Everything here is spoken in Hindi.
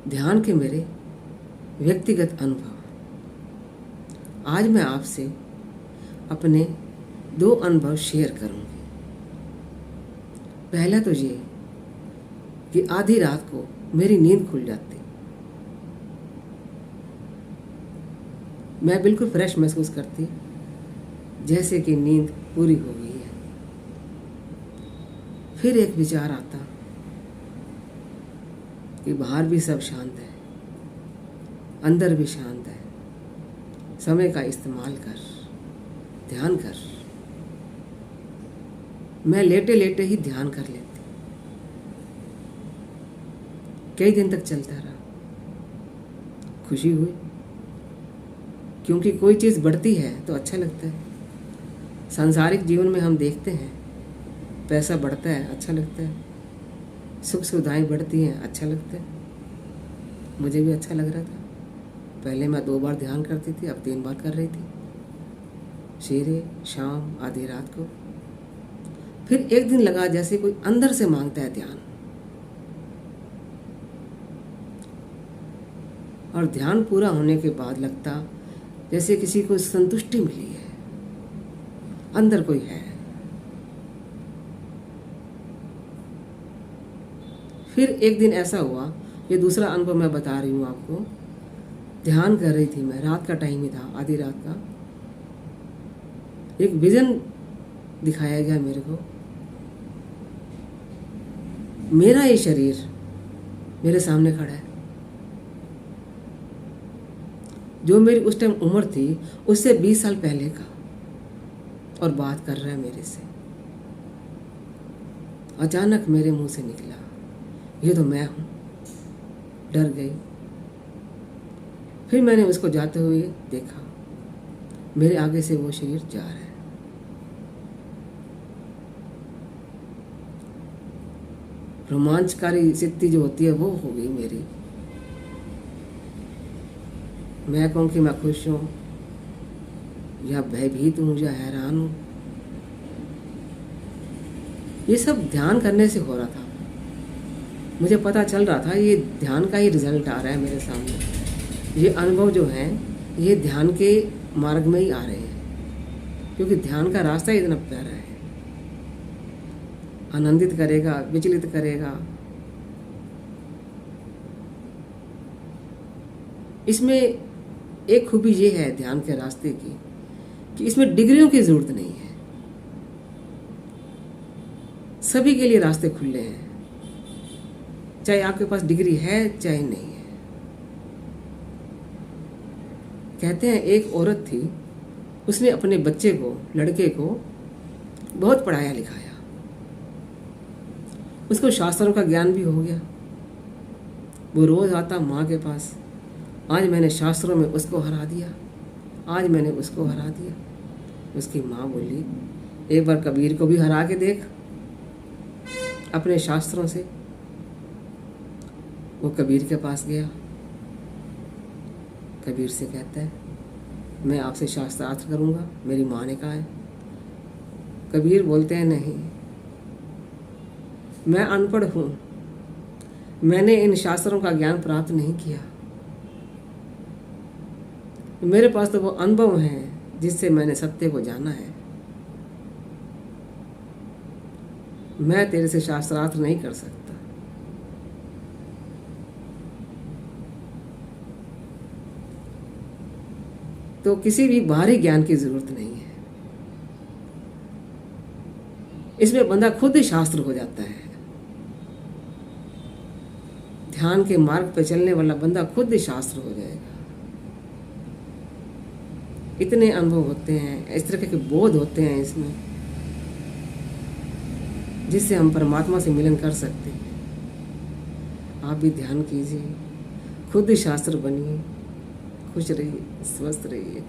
ध्यान के मेरे व्यक्तिगत अनुभव। आज मैं आपसे अपने 2 अनुभव शेयर करूंगी। पहला तो ये कि आधी रात को मेरी नींद खुल जाती, मैं बिल्कुल फ्रेश महसूस करती, जैसे कि नींद पूरी हो गई है। फिर एक विचार आता कि बाहर भी सब शांत है, अंदर भी शांत है, समय का इस्तेमाल कर, ध्यान कर। मैं लेटे लेटे ही ध्यान कर लेती। कई दिन तक चलता रहा। खुशी हुई, क्योंकि कोई चीज़ बढ़ती है तो अच्छा लगता है। सांसारिक जीवन में हम देखते हैं पैसा बढ़ता है, अच्छा लगता है, सुख सुविधाएं बढ़ती हैं, अच्छा लगता है। मुझे भी अच्छा लग रहा था। पहले मैं 2 बार ध्यान करती थी, अब 3 बार कर रही थी, शेरे शाम आधी रात को। फिर एक दिन लगा जैसे कोई अंदर से मांगता है ध्यान, और ध्यान पूरा होने के बाद लगता जैसे किसी को संतुष्टि मिली है, अंदर कोई है। फिर एक दिन ऐसा हुआ, ये दूसरा अनुभव मैं बता रही हूँ आपको। ध्यान कर रही थी मैं, रात का टाइम ही था, आधी रात का। एक विजन दिखाया गया मेरे को। मेरा ये शरीर मेरे सामने खड़ा है, जो मेरी उस टाइम उम्र थी उससे 20 साल पहले का, और बात कर रहा है मेरे से। अचानक मेरे मुंह से निकला, ये तो मैं हूं। डर गई। फिर मैंने उसको जाते हुए देखा, मेरे आगे से वो शरीर जा रहा है। रोमांचकारी स्थिति जो होती है वो हो गई मेरी। मैं कहूँ कि मैं खुश हूँ या भयभीत हूँ या हैरान हूँ, ये सब ध्यान करने से हो रहा था। मुझे पता चल रहा था ये ध्यान का ही रिजल्ट आ रहा है मेरे सामने। ये अनुभव जो हैं ये ध्यान के मार्ग में ही आ रहे हैं, क्योंकि ध्यान का रास्ता ही इतना प्यारा है, आनंदित करेगा, विचलित करेगा। इसमें एक खूबी ये है ध्यान के रास्ते की कि इसमें डिग्रियों की जरूरत नहीं है। सभी के लिए रास्ते खुले हैं, चाहे आपके पास डिग्री है चाहे नहीं है। कहते हैं एक औरत थी, उसने अपने बच्चे को, लड़के को बहुत पढ़ाया लिखाया, उसको शास्त्रों का ज्ञान भी हो गया। वो रोज आता माँ के पास, आज मैंने शास्त्रों में उसको हरा दिया, आज मैंने उसको हरा दिया। उसकी माँ बोली, एक बार कबीर को भी हरा के देख अपने शास्त्रों से। वो कबीर के पास गया। कबीर से कहता है, मैं आपसे शास्त्रार्थ करूँगा, मेरी माँ ने कहा है। कबीर बोलते हैं, नहीं, मैं अनपढ़ हूँ, मैंने इन शास्त्रों का ज्ञान प्राप्त नहीं किया। मेरे पास तो वो अनुभव हैं जिससे मैंने सत्य को जाना है। मैं तेरे से शास्त्रार्थ नहीं कर सकता। तो किसी भी बाहरी ज्ञान की जरूरत नहीं है। इसमें बंदा खुद ही शास्त्र हो जाता है। ध्यान के मार्ग पर चलने वाला बंदा खुद ही शास्त्र हो जाएगा। इतने अनुभव होते हैं, इस तरह के बोध होते हैं इसमें, जिससे हम परमात्मा से मिलन कर सकते हैं। आप भी ध्यान कीजिए, खुद ही शास्त्र बनिए, खुश रहिए, स्वस्थ रहिए।